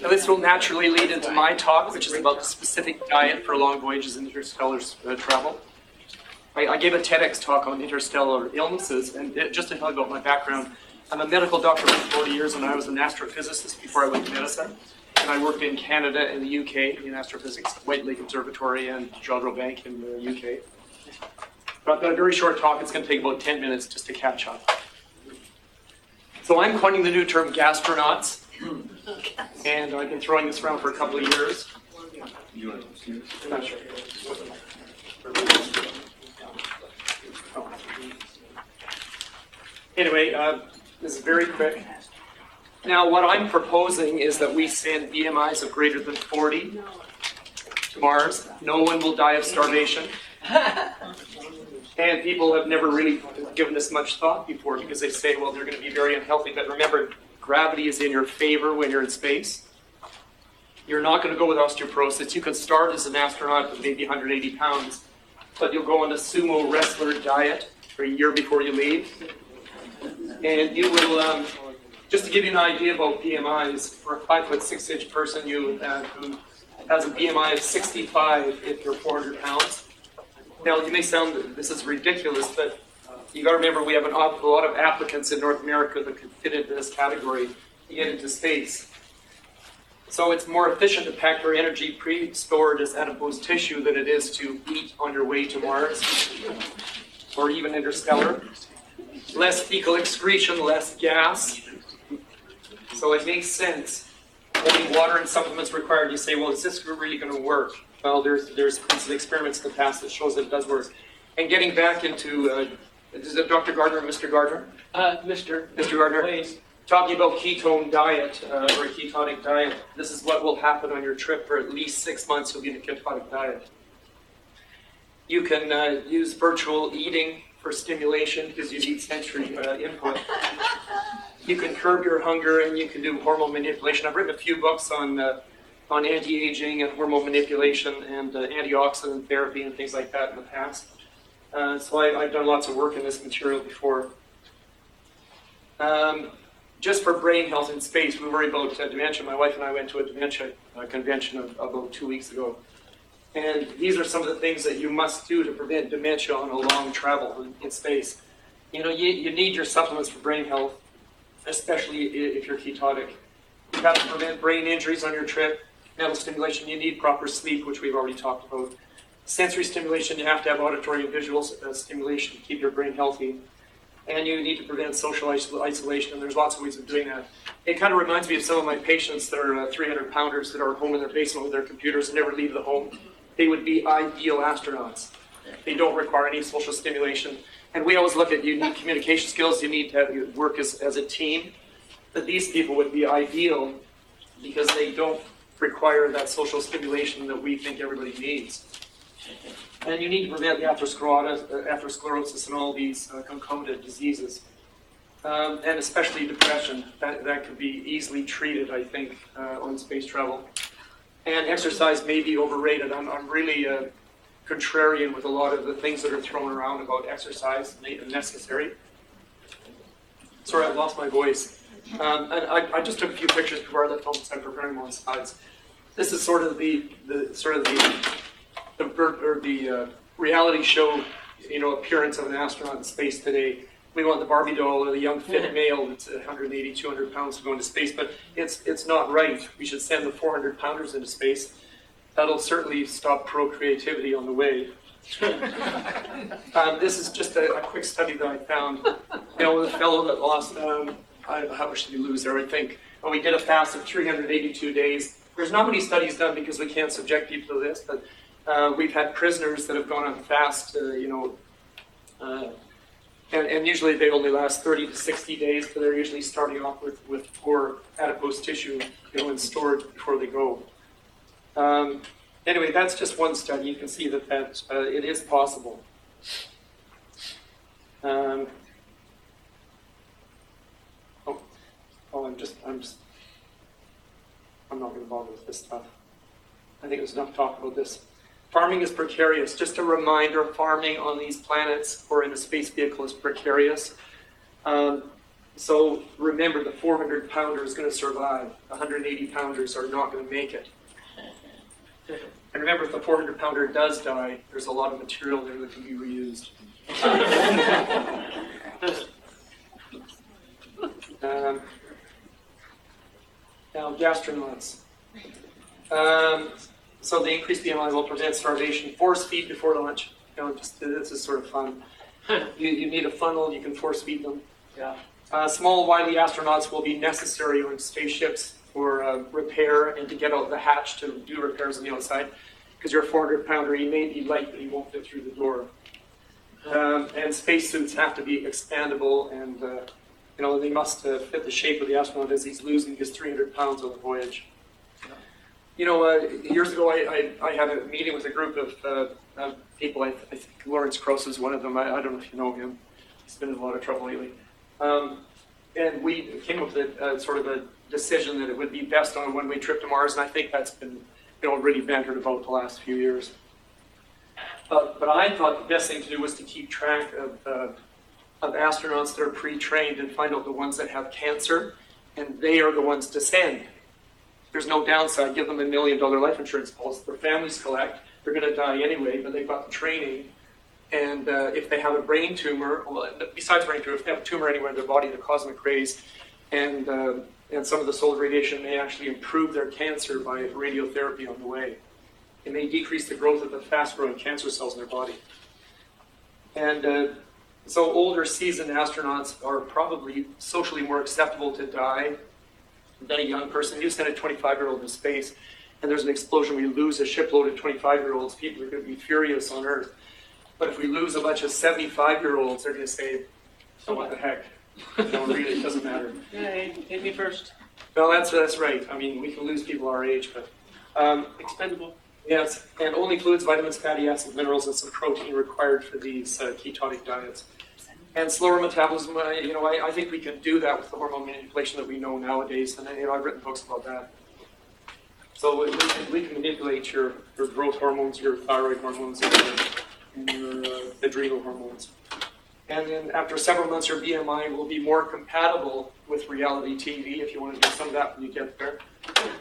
Now this will naturally lead into my talk, which is about the specific diet for long voyages and interstellar travel. I gave a TEDx talk on interstellar illnesses, and just to tell you about my background, I'm a medical doctor for 40 years, and I was an astrophysicist before I went to medicine. And I worked in Canada and the UK in astrophysics, White Lake Observatory and Jodrell Bank in the UK. But I've got a very short talk. It's going to take about 10 minutes just to catch up. So I'm coining the new term gastronauts, and I've been throwing this around for a couple of years. I'm not sure. Anyway, this is very quick. Now, what I'm proposing is that we send BMIs of greater than 40 to Mars. No one will die of starvation. And people have never really given this much thought before because they say, well, they're going to be very unhealthy. But remember, gravity is in your favor when you're in space. You're not going to go with osteoporosis. You can start as an astronaut with maybe 180 pounds, but you'll go on a sumo wrestler diet for a year before you leave. And you will, just to give you an idea about BMIs, for a 5'6" person who has a BMI of 65 if you're 400 pounds. Now, you may sound this is ridiculous, but you got to remember we have an awful lot of applicants in North America that could fit into this category to get into space. So it's more efficient to pack your energy pre-stored as adipose tissue than it is to eat on your way to Mars or even interstellar. Less fecal excretion, less gas. So it makes sense. Only water and supplements required. You say, well, is this really going to work? Well, there's some experiments in the past that shows that it does work. And getting back into, is it Dr. Gardner or Mr. Gardner? Mr. Gardner. Please. Talking about ketone diet or a ketonic diet, this is what will happen on your trip for at least 6 months. You'll be in a ketonic diet. You can use virtual eating for stimulation because you need sensory input. You can curb your hunger and you can do hormone manipulation. I've written a few books on anti-aging and hormone manipulation and antioxidant therapy and things like that in the past. So I've done lots of work in this material before. Just for brain health in space, we worry about dementia. My wife and I went to a dementia convention about 2 weeks ago. And these are some of the things that you must do to prevent dementia on a long travel in space. You know, you need your supplements for brain health, especially if you're ketonic. You have to prevent brain injuries on your trip. Mental stimulation, you need proper sleep, which we've already talked about. Sensory stimulation, you have to have auditory and visual stimulation to keep your brain healthy. And you need to prevent social isolation, and there's lots of ways of doing that. It kind of reminds me of some of my patients that are 300-pounders that are home in their basement with their computers and never leave the home. They would be ideal astronauts. They don't require any social stimulation. And we always look at, you need communication skills, you need to work as a team. But these people would be ideal because they don't require that social stimulation that we think everybody needs. And you need to prevent the atherosclerosis and all these concomitant diseases. And especially depression. That could be easily treated, I think, on space travel. And exercise may be overrated. I'm really contrarian with a lot of the things that are thrown around about exercise and necessary. Sorry, I've lost my voice. And I just took a few pictures before I left home because I'm preparing more slides. This is sort of the reality show, appearance of an astronaut in space today. We want the Barbie doll, the young fit male that's 180, 200 pounds to go into space, but it's not right. We should send the 400-pounders into space. That'll certainly stop procreativity on the way. This is just a quick study that I found. With a fellow that lost, how much did he lose there, I think? Well, we did a fast of 382 days. There's not many studies done because we can't subject people to this, but we've had prisoners that have gone on fast, and usually they only last 30 to 60 days, but they're usually starting off with poor adipose tissue, and stored before they go. Anyway, that's just one study. You can see that it is possible. I'm not going to bother with this stuff. I think there's enough talk about this. Farming is precarious. Just a reminder, farming on these planets or in a space vehicle is precarious. So remember, the 400-pounder is going to survive. The 180-pounders are not going to make it. And remember, if the 400-pounder does die, there's a lot of material there that can be reused. Now, gastronauts. So the increased BMI will prevent starvation. Force feed before lunch. This is sort of fun. You need a funnel, you can force feed them. Yeah. Small, wily astronauts will be necessary on spaceships for repair and to get out the hatch to do repairs on the outside. Because you're a 400-pounder, you may be light, but you won't fit through the door. And spacesuits have to be expandable, and they must fit the shape of the astronaut as he's losing his 300 pounds on the voyage. Years ago, I had a meeting with a group of people. I think Lawrence Krauss is one of them. I don't know if you know him. He's been in a lot of trouble lately. And we came up with sort of a decision that it would be best on a one-way trip to Mars, and I think that's been really bantered about the last few years. But I thought the best thing to do was to keep track of astronauts that are pre-trained and find out the ones that have cancer, and they are the ones to send. There's no downside. Give them $1 million life insurance policy. Their families collect. They're going to die anyway, but they've got the training. And if they have a brain tumor, besides brain tumor, if they have a tumor anywhere in their body, the cosmic rays, and some of the solar radiation may actually improve their cancer by radiotherapy on the way. It may decrease the growth of the fast-growing cancer cells in their body. And so older, seasoned astronauts are probably socially more acceptable to die than a young person. You send a 25-year-old into space, and there's an explosion, we lose a shipload of 25-year-olds, people are going to be furious on Earth. But if we lose a bunch of 75-year-olds, they're going to say, oh, what the heck? Really, it doesn't matter. Yeah, hit me first. Well, that's right. I mean, we can lose people our age, but... expendable. Yes, and only fluids, vitamins, fatty acids, minerals, and some protein required for these ketonic diets. And slower metabolism, I think we can do that with the hormone manipulation that we know nowadays, and I've written books about that. So we can manipulate your growth hormones, your thyroid hormones, and your adrenal hormones. And then after several months, your BMI will be more compatible with reality TV, if you want to do some of that when you get there.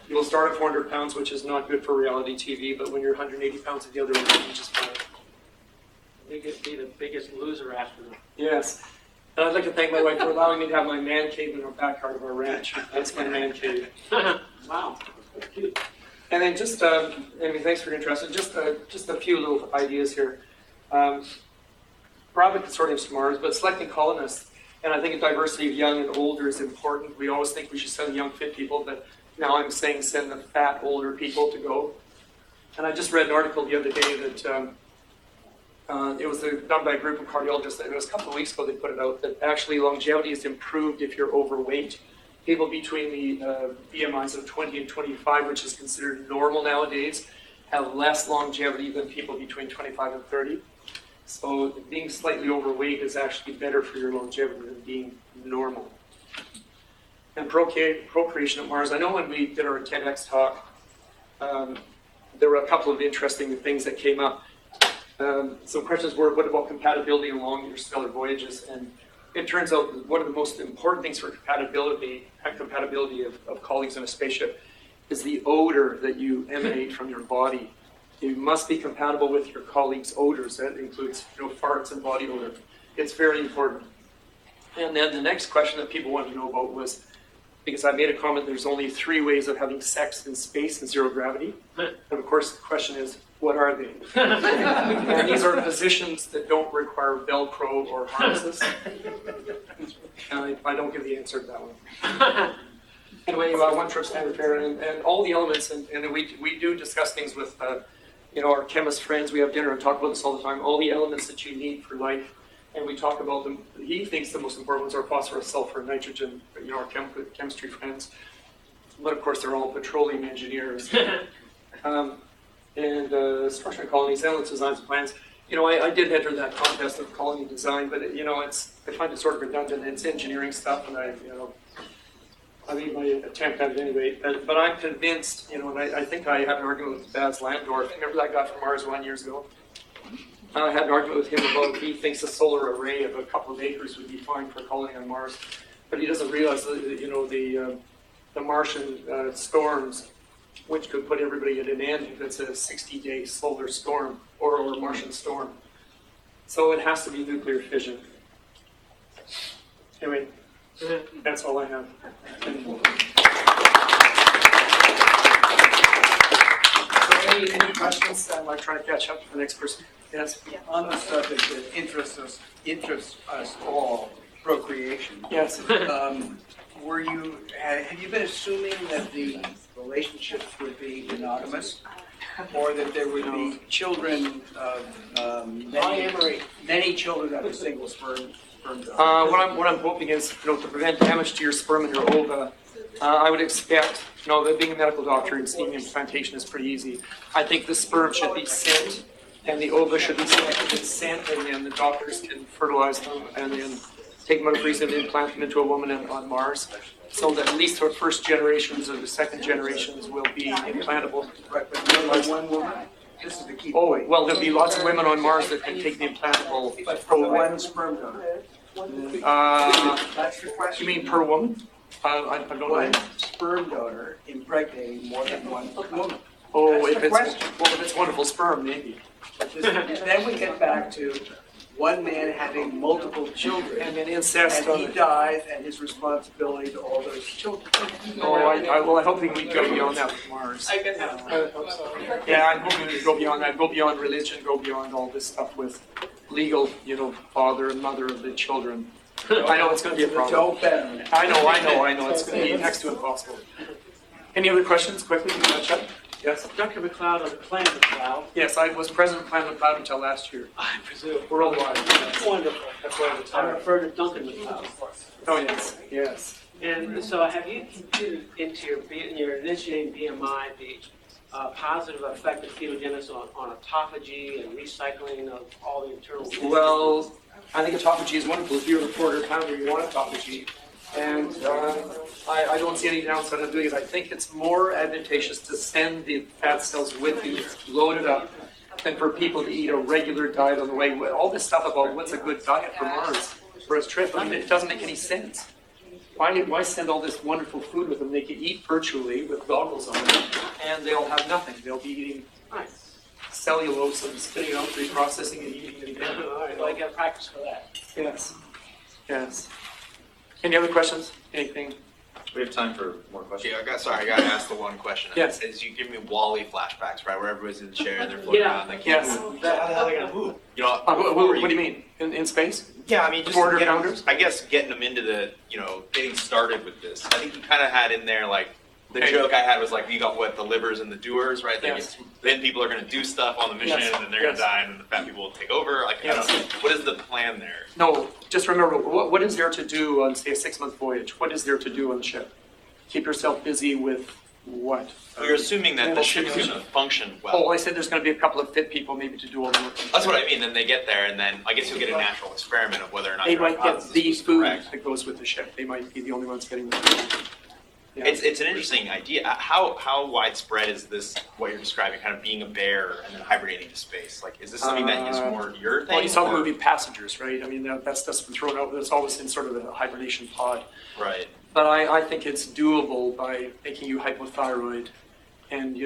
You'll start at 400 pounds, which is not good for reality TV, but when you're 180 pounds at the other end, you just fine. Be the biggest loser after them. Yes. And I'd like to thank my wife for allowing me to have my man cave in our backyard of our ranch. That's my man cave. Wow, that's cute. And then just, thanks for your interest. And just a few little ideas here. Private consortiums to Mars, but selecting colonists. And I think a diversity of young and older is important. We always think we should send young, fit people, but now I'm saying send the fat, older people to go. And I just read an article the other day that it was done by a group of cardiologists. It was a couple of weeks ago they put it out that actually longevity is improved if you're overweight. People between the BMIs of 20 and 25, which is considered normal nowadays, have less longevity than people between 25 and 30. So being slightly overweight is actually better for your longevity than being normal. And procreation at Mars. I know when we did our TEDx talk, there were a couple of interesting things that came up. Some questions were, what about compatibility along your stellar voyages? And it turns out one of the most important things for compatibility of colleagues in a spaceship is the odor that you emanate from your body. You must be compatible with your colleagues' odors. That includes farts and body odor. It's very important. And then the next question that people wanted to know about was, because I made a comment, there's only 3 ways of having sex in space in zero gravity. And of course the question is, what are they? And these are positions that don't require Velcro or harnesses. And I don't give the answer to that one. Anyway, one trip standard fare, and all the elements, and we do discuss things with our chemist friends. We have dinner and talk about this all the time. All the elements that you need for life, and we talk about them. He thinks the most important ones are phosphorus, sulfur, and nitrogen. Our chemistry friends, but of course they're all petroleum engineers. And structuring colonies, elements, designs, and plans. I did enter that contest of colony design, but I find it sort of redundant. It's engineering stuff, and I made my attempt at it anyway, but I'm convinced, and I think I had an argument with Baz Landorf. Remember that guy from Mars 1 years ago? I had an argument with him about he thinks a solar array of a couple of acres would be fine for a colony on Mars. but he doesn't realize that, the Martian storms, which could put everybody at an end if it's a 60-day solar storm or a Martian storm. So it has to be nuclear fission. Anyway, that's all I have. So any questions? I might try to catch up to the next person. Yes? On the subject that interests us all, procreation. Yes. Have you been assuming that the relationships would be monogamous, or that there would be children of many children of a single sperm donor? What I'm hoping is, to prevent damage to your sperm and your ova, I would expect, that being a medical doctor and seeing implantation is pretty easy. I think the sperm should be sent, and the ova should be sent, and then the doctors can fertilize them, and then take them out of freezing and implant them into a woman on Mars, so that at least our first generations or the second generations will be implantable. Right, but one woman? This is the key Oh, point. well, there'll be lots of women on Mars that can take the implantable. But for one sperm donor. That's the question. You mean per woman? I don't know. One sperm donor impregnating more than one woman. Oh, That's the question. if it's wonderful sperm, maybe. Then we get back to one man having multiple children, And then incest. and he dies, and his responsibility to all those children. I hope we can go beyond that with Mars. Yeah, I'm hoping we can go beyond that, go beyond religion, go beyond all this stuff with legal, father and mother of the children. I know it's going to be a problem. Don't bet on it. I know. It's going to be next to impossible. Any other questions quickly? Chuck? Yes? Dr. McLeod on the Planet McLeod. Yes, I was president of Planet McLeod until last year. I presume. Worldwide. Wonderful. That's why I'm I refer to Duncan McLeod. Oh, yes. And so have you computed into your initiating BMI the positive effect of ketogenesis on autophagy and recycling of all the internal? Well, I think autophagy is wonderful. If you're a quarter pounder, you want autophagy. And I don't see any downside of doing it. I think it's more advantageous to send the fat cells with you, loaded up, than for people to eat a regular diet on the way. All this stuff about what's a good diet for Mars for his trip, it doesn't make any sense. Why send all this wonderful food with them? They can eat virtually with goggles on, and they'll have nothing. They'll be eating cellulose and spitting it out, reprocessing and eating it again. Well, I got practice for that. Yes. Any other questions? Anything? We have time for more questions. Yeah, I got to ask the one question. Yes. As you give me Wall-E flashbacks, right, where everybody's in the chair and they're floating around, they can't Yes. move. How the hell are they going to move? What do you mean? In space? Yeah, I mean, just Quarter getting, pounders? I guess getting them into the, getting started with this. I think you kind of had in there, like, the Okay. joke I had was like, you got the livers and the doers, right? Yes. Then people are going to do stuff on the mission, Yes. and then they're going Yes. to die, and then the fat people will take over. Like, I Yes. don't know. What is the plan there? No, just remember, what is there to do on, say, a 6-month voyage? What is there to do on the ship? Keep yourself busy with what? Well, you're assuming that the Mental ship's going to stimulation. function well. Oh, I said there's going to be a couple of fit people maybe to do all the work. That's what I mean. Then they get there, and then I guess you'll get a natural experiment of whether or not They your might get hypothesis the was food correct. that goes with the ship. They might be the only ones getting the food. Yeah. It's an interesting idea. How widespread is this? What you're describing, kind of being a bear and then hibernating to space. Like, is this something that is more your thing? Well, you saw the or- movie Passengers, right? I mean, that stuff's been thrown out. It's always in sort of a hibernation pod. Right. But I think it's doable by making you hypothyroid. And,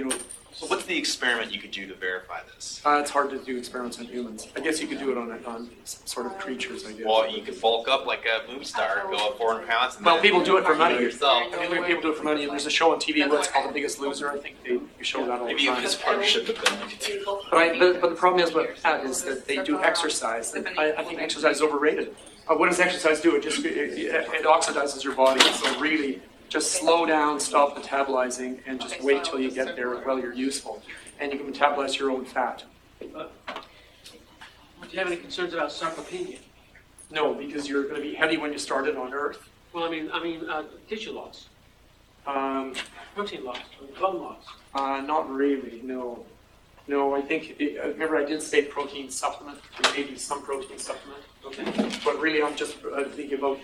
So what's the experiment you could do to verify this? it's hard to do experiments on humans. I guess you could do it on sort of creatures, I guess. Well, you could bulk up like a movie star, go up 400 pounds. And Well, then, people do it for money. yourself. I mean, people do it for money. There's a show on TV what's called The Biggest Loser. I think you show that all Maybe the even time. this partnership with them. you could do. But the problem is with that is that they do exercise. And I think exercise is overrated. What does exercise do? It oxidizes your body. So really, just slow down, stop metabolizing, and just wait till you get there while you're useful. And you can metabolize your own fat. Do you have any concerns about sarcopenia? No, because you're going to be heavy when you started on Earth. Well, I mean, tissue loss, Um, protein loss, bone loss. Not really, no. No, I think, remember I did say protein supplement, maybe some protein supplement. Okay. But really I'm just thinking about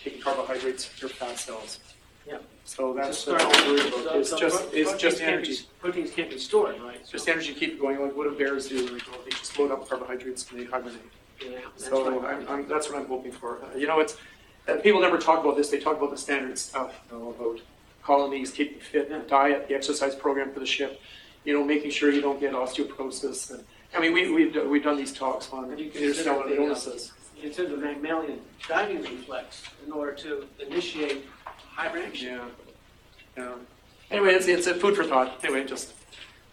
taking carbohydrates for your fat cells. Yeah. So that's So all I'm worried about. so It's just energy. Proteins can't be stored, right? It's just energy to keep it going, like what do bears do? Like, well, they just load up carbohydrates and they hibernate. Yeah, that's So right. that's what I'm hoping for. People never talk about this. They talk about the standard stuff, about colonies, keeping fit, the diet, the exercise program for the ship, making sure you don't get osteoporosis. And, I mean, we've done these talks on And you interstellar illnesses. consider the mammalian diving reflex in order to initiate hibernation. Yeah. Anyway, it's a food for thought. Anyway, just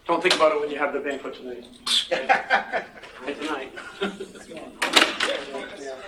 don't think about it when you have the banquet tonight. Tonight.